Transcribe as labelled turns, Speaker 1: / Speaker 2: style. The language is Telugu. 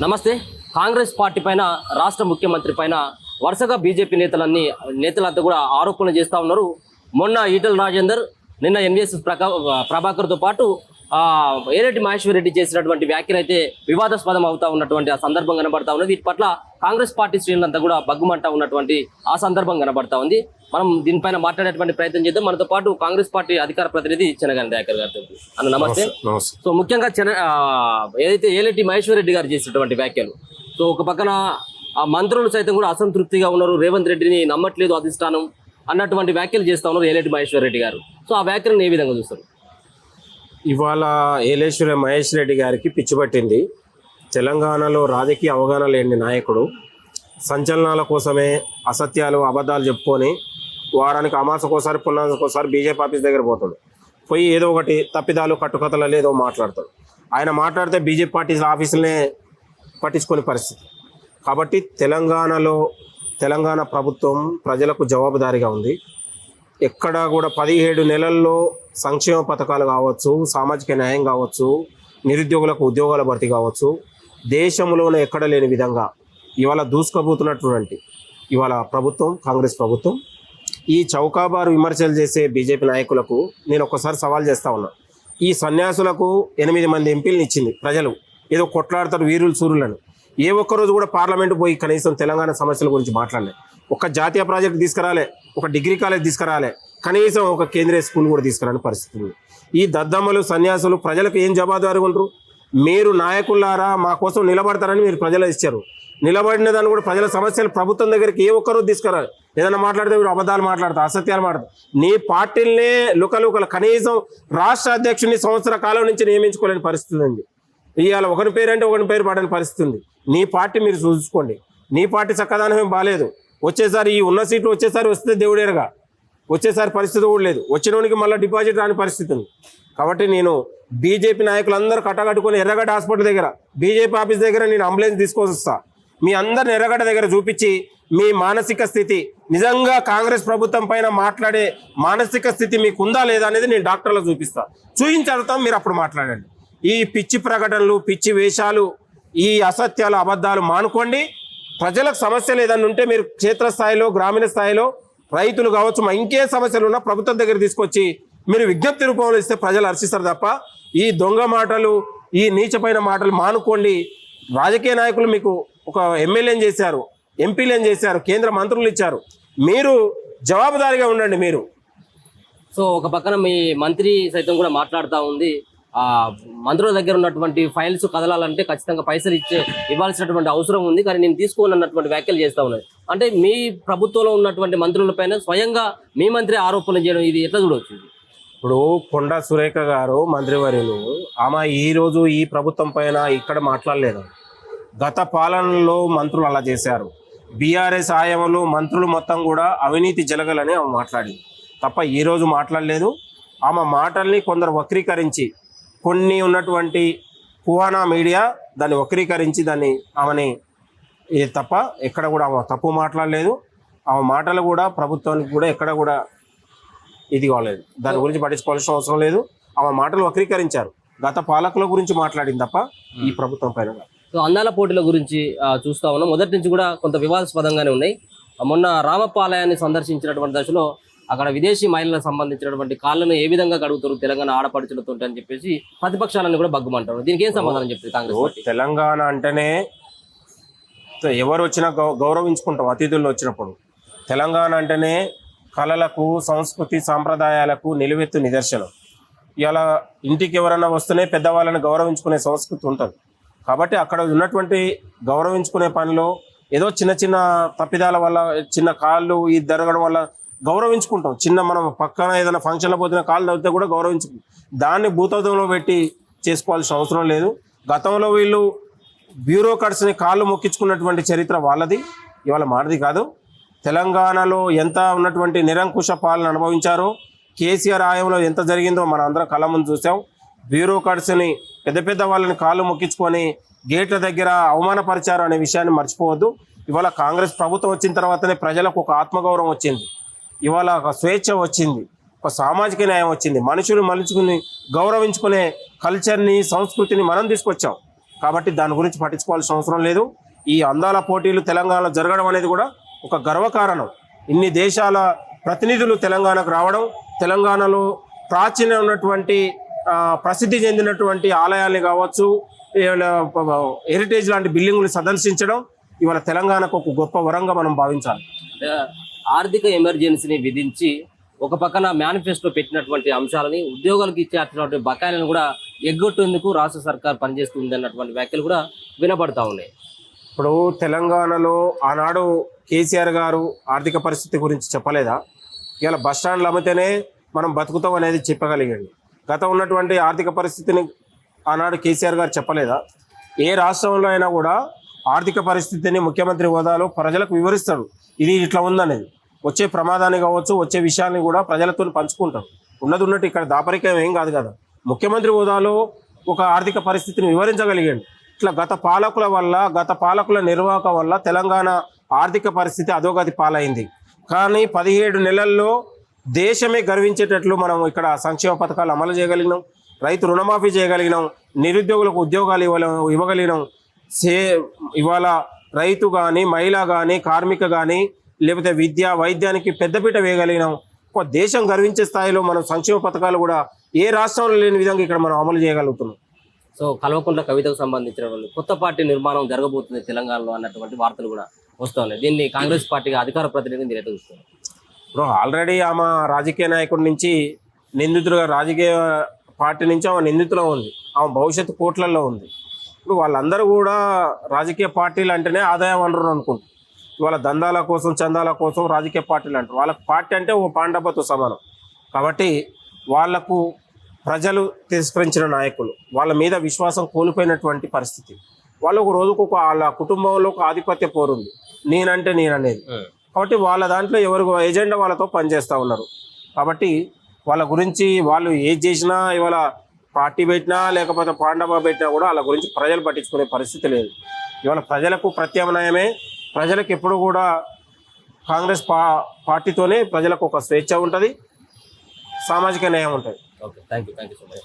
Speaker 1: నమస్తే. కాంగ్రెస్ పార్టీ పైన రాష్ట్ర ముఖ్యమంత్రి పైన వరుసగా బీజేపీ నేతలంతా కూడా ఆరోపణలు చేస్తూ ఉన్నారు. మొన్న ఈటల రాజేందర్, నిన్న ఎన్వీఎస్ ప్రభాకర్తో పాటు ఏరెడ్డి మహేశ్వర్ రెడ్డి చేసినటువంటి వ్యాఖ్యలు అయితే వివాదాస్పదం అవుతా ఉన్నటువంటి ఆ సందర్భం కనబడతా ఉన్నది. వీటి పట్ల కాంగ్రెస్ పార్టీ శ్రేణులంతా కూడా బగ్గుమంటా ఉన్నటువంటి ఆ సందర్భం కనబడతా ఉంది. మనం దీనిపైన మాట్లాడేటువంటి ప్రయత్నం చేద్దాం. మనతో పాటు కాంగ్రెస్ పార్టీ అధికార ప్రతినిధి చెనగాని దయాకర్ గారితో. అన్న నమస్తే. సో ముఖ్యంగా ఏదైతే ఏరెడ్డి మహేశ్వర్ రెడ్డి గారు చేసినటువంటి వ్యాఖ్యలు, సో ఒక పక్కన ఆ మంత్రులు సైతం కూడా అసంతృప్తిగా ఉన్నారు. రేవంత్ రెడ్డిని నమ్మట్లేదు అధిష్టానం అన్నటువంటి వ్యాఖ్యలు చేస్తా ఉన్నారు ఏలేటి మహేశ్వర్ రెడ్డి గారు. సో ఆ వ్యాఖ్యలను ఏ విధంగా చూస్తారు?
Speaker 2: ఇవాళ ఏలేశ్వర మహేష్ రెడ్డి గారికి పిచ్చి పట్టింది. తెలంగాణలో రాజకీయ అవగాహన లేని నాయకుడు సంచలనాల కోసమే అసత్యాలు అబద్ధాలు చెప్పుకొని వారానికి అమాసకోసారి పున్నాసకోసారి బీజేపీ ఆఫీస్ దగ్గర పోతాడు. పోయి ఏదో ఒకటి తప్పిదాలు కట్టుకథలు ఏదో మాట్లాడతాడు. ఆయన మాట్లాడితే బీజేపీ పార్టీ ఆఫీసులనే పట్టించుకునే పరిస్థితి. కాబట్టి తెలంగాణ ప్రభుత్వం ప్రజలకు జవాబుదారీగా ఉంది. ఎక్కడా కూడా 17 నెలల్లో సంక్షేమ పథకాలు కావచ్చు, సామాజిక న్యాయం కావచ్చు, నిరుద్యోగులకు ఉద్యోగాల భర్తీ కావచ్చు, దేశంలోనే ఎక్కడ లేని విధంగా ఇవాళ దూసుకుపోతున్నటువంటి ఇవాళ ప్రభుత్వం, కాంగ్రెస్ ప్రభుత్వం. ఈ చౌకాబారు విమర్శలు చేసే బీజేపీ నాయకులకు నేను ఒక్కసారి సవాల్ చేస్తా ఉన్నా. ఈ సన్యాసులకు 8 మంది ఎంపీలను ఇచ్చింది ప్రజలు. ఏదో కొట్లాడతారు వీరులు సూర్యులను. ఏ ఒక్కరోజు కూడా పార్లమెంటు పోయి కనీసం తెలంగాణ సమస్యల గురించి మాట్లాడలే. ఒక జాతీయ ప్రాజెక్ట్ తీసుకురాలే, ఒక డిగ్రీ కాలేజ్ తీసుకురాలే, కనీసం ఒక కేంద్రీయ స్కూల్ కూడా తీసుకురాని పరిస్థితి ఉంది. ఈ దద్దమ్మలు సన్యాసులు ప్రజలకు ఏం జవాబుదారీగా ఉంటారు? మీరు నాయకులారా మా కోసం నిలబడతారని మీరు ప్రజలు ఇచ్చారు. నిలబడిన దాన్ని కూడా ప్రజల సమస్యలు ప్రభుత్వం దగ్గరికి ఏ ఒక్కరోజు తీసుకురాలి. ఏదైనా మాట్లాడితే మీరు అబద్ధాలు మాట్లాడతారు, అసత్యాలు మాట్లాడతారు. నీ పార్టీలనే లుకలుకలు కనీసం రాష్ట్ర అధ్యక్షుడిని సంవత్సర కాలం నుంచి నియమించుకోలేని పరిస్థితి ఉంది. ఇవాళ ఒకరి పేరు అంటే ఒకరి పేరు పడని పరిస్థితి ఉంది. నీ పార్టీ మీరు చూసుకోండి. నీ పార్టీ చక్కదానం ఏం బాగాలేదు. వచ్చేసారి ఈ ఉన్న సీట్లు వస్తే దేవుడేరుగా వచ్చేసారి పరిస్థితి కూడా లేదు. వచ్చినోనికి మళ్ళీ డిపాజిట్ రాని పరిస్థితి ఉంది. కాబట్టి నేను బీజేపీ నాయకులందరూ కట్టగట్టుకొని ఎర్రగడ్డ హాస్పిటల్ దగ్గర బీజేపీ ఆఫీస్ దగ్గర నేను అంబులెన్స్ తీసుకొని వస్తా. మీ అందరిని ఎర్రగడ్డ దగ్గర చూపించి మీ మానసిక స్థితి, నిజంగా కాంగ్రెస్ ప్రభుత్వం పైన మాట్లాడే మానసిక స్థితి మీకు ఉందా లేదా అనేది నేను డాక్టర్లకు చూపించడతాం. మీరు అప్పుడు మాట్లాడండి. ఈ పిచ్చి ప్రకటనలు, పిచ్చి వేషాలు, ఈ అసత్యాలు అబద్ధాలు మానుకోండి. ప్రజలకు సమస్యలు ఏదన్నా ఉంటే మీరు క్షేత్రస్థాయిలో, గ్రామీణ స్థాయిలో రైతులు కావచ్చు, ఇంకే సమస్యలు ఉన్నా ప్రభుత్వం దగ్గర తీసుకొచ్చి మీరు విజ్ఞప్తి రూపంలో ఇస్తే ప్రజలు హర్షిస్తారు తప్ప ఈ దొంగ మాటలు, ఈ నీచమైన మాటలు మానుకోండి. రాజకీయ నాయకులు మీకు ఒక ఎమ్మెల్యేని చేశారు, ఎంపీలను చేశారు, కేంద్ర మంత్రులు ఇచ్చారు. మీరు జవాబుదారీగా ఉండండి. మీరు
Speaker 1: సో ఒక పక్కన మీ మంత్రి సైతం కూడా మాట్లాడుతూ ఉంది, మంత్రుల దగ్గర ఉన్నటువంటి ఫైల్స్ కదలాలంటే ఖచ్చితంగా పైసలు ఇవ్వాల్సినటువంటి అవసరం ఉంది, కానీ నేను తీసుకోనన్నటువంటి వ్యాఖ్యలు చేస్తూ ఉన్నది. అంటే మీ ప్రభుత్వంలో ఉన్నటువంటి మంత్రులపైన స్వయంగా మీ మంత్రి ఆరోపణలు చేయడం, ఇది ఎట్లా చూడవచ్చు?
Speaker 2: ఇప్పుడు కొండా సురేఖ గారు మంత్రివర్యులు, ఆమె ఈరోజు ఈ ప్రభుత్వం పైన ఇక్కడ మాట్లాడలేదు. గత పాలనలో మంత్రులు అలా చేశారు. బీఆర్ఎస్ హయాంలో మంత్రులు మొత్తం కూడా అవినీతి జరగాలని ఆమె మాట్లాడింది తప్ప ఈరోజు మాట్లాడలేదు. ఆమె మాటల్ని కొందరు వక్రీకరించి, కొన్ని ఉన్నటువంటి కుహానా మీడియా దాన్ని వక్రీకరించి దాన్ని ఆమెని తప్ప ఎక్కడ కూడా ఆమె తప్పు మాట్లాడలేదు. ఆమె మాటలు కూడా ప్రభుత్వానికి కూడా ఎక్కడ కూడా ఇది కాలేదు. దాని గురించి పట్టించుకోవాల్సిన అవసరం లేదు. ఆమె మాటలు వక్రీకరించారు. గత పాలకుల గురించి మాట్లాడింది తప్ప ఈ ప్రభుత్వం పైన.
Speaker 1: సో అందాల పోటీల గురించి చూస్తా ఉన్నాం. మొదటి నుంచి కూడా కొంత వివాదాస్పదంగానే ఉన్నాయి. మొన్న రామపాలయాన్ని సందర్శించినటువంటి దశలో అక్కడ విదేశీ మహిళలకు సంబంధించినటువంటి కాళ్ళను ఏ విధంగా గడుగుతారు తెలంగాణ ఆడపడుచులతో అని చెప్పేసి ప్రతిపక్షాలను కూడా బగ్గుమంటారు. దీనికి ఏం సమాధానం చెప్తుంది కాంగ్రెస్?
Speaker 2: తెలంగాణ అంటేనే ఎవరు వచ్చినా గౌరవించుకుంటాం. అతిథులు వచ్చినప్పుడు తెలంగాణ అంటేనే కళలకు, సంస్కృతి, సాంప్రదాయాలకు నిలువెత్తు నిదర్శనం. ఇలా ఇంటికి ఎవరన్నా వస్తేనే పెద్దవాళ్ళని గౌరవించుకునే సంస్కృతి ఉంటుంది. కాబట్టి అక్కడ ఉన్నటువంటి గౌరవించుకునే పనిలో ఏదో చిన్న చిన్న తప్పిదాల వల్ల, చిన్న కాళ్ళు ఈ జరగడం వల్ల గౌరవించుకుంటాం. చిన్న మనం పక్కన ఏదైనా ఫంక్షన్లో పోతున్న కాళ్ళు తగ్గితే కూడా గౌరవించుకుంటాం. దాన్ని భూతత్వంలో పెట్టి చేసుకోవాల్సిన అవసరం లేదు. గతంలో వీళ్ళు బ్యూరోక్రాట్స్ని కాళ్ళు మొక్కించుకున్నటువంటి చరిత్ర వాళ్ళది, ఇవాళ మానది కాదు. తెలంగాణలో ఎంత ఉన్నటువంటి నిరంకుశ పాలన అనుభవించారో, కేసీఆర్ హయాంలో ఎంత జరిగిందో మనం అందరం కళ్ళ ముందు చూసాం. బ్యూరోక్రాట్స్ని పెద్ద వాళ్ళని కాళ్ళు మొక్కించుకొని గేట్ల దగ్గర అవమానపరిచారు అనే విషయాన్ని మర్చిపోవద్దు. ఇవాళ కాంగ్రెస్ ప్రభుత్వం వచ్చిన తర్వాతనే ప్రజలకు ఒక ఆత్మగౌరవం వచ్చింది. ఇవాళ ఒక స్వేచ్ఛ వచ్చింది, ఒక సామాజిక న్యాయం వచ్చింది. మనుషులు మలుచుకుని గౌరవించుకునే కల్చర్ని, సంస్కృతిని మనం తీసుకొచ్చాం. కాబట్టి దాని గురించి పట్టించుకోవాల్సిన అవసరం లేదు. ఈ అందాల పోటీలు తెలంగాణలో జరగడం అనేది కూడా ఒక గర్వకారణం. ఇన్ని దేశాల ప్రతినిధులు తెలంగాణకు రావడం, తెలంగాణలో ప్రాచీన ఉన్నటువంటి ప్రసిద్ధి చెందినటువంటి ఆలయాల్ని కావచ్చు, హెరిటేజ్ లాంటి బిల్డింగులు సందర్శించడం ఇవాళ తెలంగాణకు ఒక గొప్ప వరంగా మనం భావించాలి.
Speaker 1: ఆర్థిక ఎమర్జెన్సీని విధించి ఒక పక్కన మేనిఫెస్టో పెట్టినటువంటి అంశాలని ఉద్యోగాలకు ఇచ్చేటువంటి బకాయిలను కూడా ఎగ్గొట్టేందుకు రాష్ట్ర సర్కార్ పనిచేస్తుంది అన్నటువంటి వ్యాఖ్యలు కూడా వినపడతా ఉన్నాయి.
Speaker 2: ఇప్పుడు తెలంగాణలో ఆనాడు కేసీఆర్ గారు ఆర్థిక పరిస్థితి గురించి చెప్పలేదా? ఇవాళ బస్ స్టాండ్లు అమ్మితేనే మనం బతుకుతాం అనేది చెప్పగలిగండి. గత ఉన్నటువంటి ఆర్థిక పరిస్థితిని ఆనాడు కేసీఆర్ గారు చెప్పలేదా? ఏ రాష్ట్రంలో అయినా కూడా ఆర్థిక పరిస్థితిని ముఖ్యమంత్రి హోదాలో ప్రజలకు వివరిస్తాడు, ఇది ఇట్లా ఉందనేది. వచ్చే ప్రమాదాన్ని కావచ్చు, వచ్చే విషయాన్ని కూడా ప్రజలతో పంచుకుంటాం. ఉన్నట్టు ఇక్కడ దాపరికం ఏం కాదు కదా. ముఖ్యమంత్రి హోదాలో ఒక ఆర్థిక పరిస్థితిని వివరించగలిగండి. ఇట్లా గత పాలకుల నిర్వాహకం వల్ల తెలంగాణ ఆర్థిక పరిస్థితి అధోగతి పాలైంది. కానీ 17 నెలల్లో దేశమే గర్వించేటట్లు మనం ఇక్కడ సంక్షేమ పథకాలు అమలు చేయగలిగినాం, రైతు రుణమాఫీ చేయగలిగినాం, నిరుద్యోగులకు ఉద్యోగాలు ఇవ్వగలిగినాం. ఇవాళ రైతు కానీ, మహిళ కానీ, కార్మిక కానీ, లేకపోతే విద్య వైద్యానికి పెద్దపీట వేయగలిగినాం. ఒక దేశం గర్వించే స్థాయిలో మనం సంక్షేమ పథకాలు కూడా ఏ రాష్ట్రంలో లేని విధంగా ఇక్కడ మనం అమలు చేయగలుగుతున్నాం.
Speaker 1: సో కల్వకుంట్ల కవితకు సంబంధించిన కొత్త పార్టీ నిర్మాణం జరగబోతుంది తెలంగాణలో అన్నటువంటి వార్తలు కూడా వస్తున్నాయి. దీన్ని కాంగ్రెస్ పార్టీగా అధికార ప్రతినిధిని మీరు ఎట్లా చూస్తున్నారు?
Speaker 2: ఇప్పుడు ఆల్రెడీ ఆమె రాజకీయ నాయకుడి నుంచి నిందితులుగా, రాజకీయ పార్టీ నుంచి ఆమె నిందితులో ఉంది, ఆమె భవిష్యత్తు కోట్లలో ఉంది. ఇప్పుడు వాళ్ళందరూ కూడా రాజకీయ పార్టీలు అంటేనే ఆదాయ వనరులు అనుకుంటారు. ఇవాళ దందాల కోసం, చందాల కోసం రాజకీయ పార్టీలు అంటారు. వాళ్ళ పార్టీ అంటే ఓ పాండబ్బతో సమానం. కాబట్టి వాళ్లకు ప్రజలు తిరస్కరించిన నాయకులు, వాళ్ళ మీద విశ్వాసం కోల్పోయినటువంటి పరిస్థితి. వాళ్ళు ఒక రోజుకు వాళ్ళ కుటుంబంలో ఒక ఆధిపత్య పోరుంది, నేననేది. కాబట్టి వాళ్ళ దాంట్లో ఎవరు ఏజెండా వాళ్ళతో పనిచేస్తూ ఉన్నారు. కాబట్టి వాళ్ళ గురించి వాళ్ళు ఏది చేసినా, ఇవాళ పార్టీ పెట్టినా లేకపోతే పాండవ పెట్టినా కూడా వాళ్ళ గురించి ప్రజలు పట్టించుకునే పరిస్థితి లేదు. ఇవాళ ప్రజలకు ప్రత్యామ్నాయమే. ప్రజలకు ఎప్పుడు కూడా కాంగ్రెస్ పార్టీతోనే ప్రజలకు ఒక స్వేచ్ఛ ఉంటుంది, సామాజిక న్యాయం ఉంటుంది.
Speaker 1: Okay, thank you so much.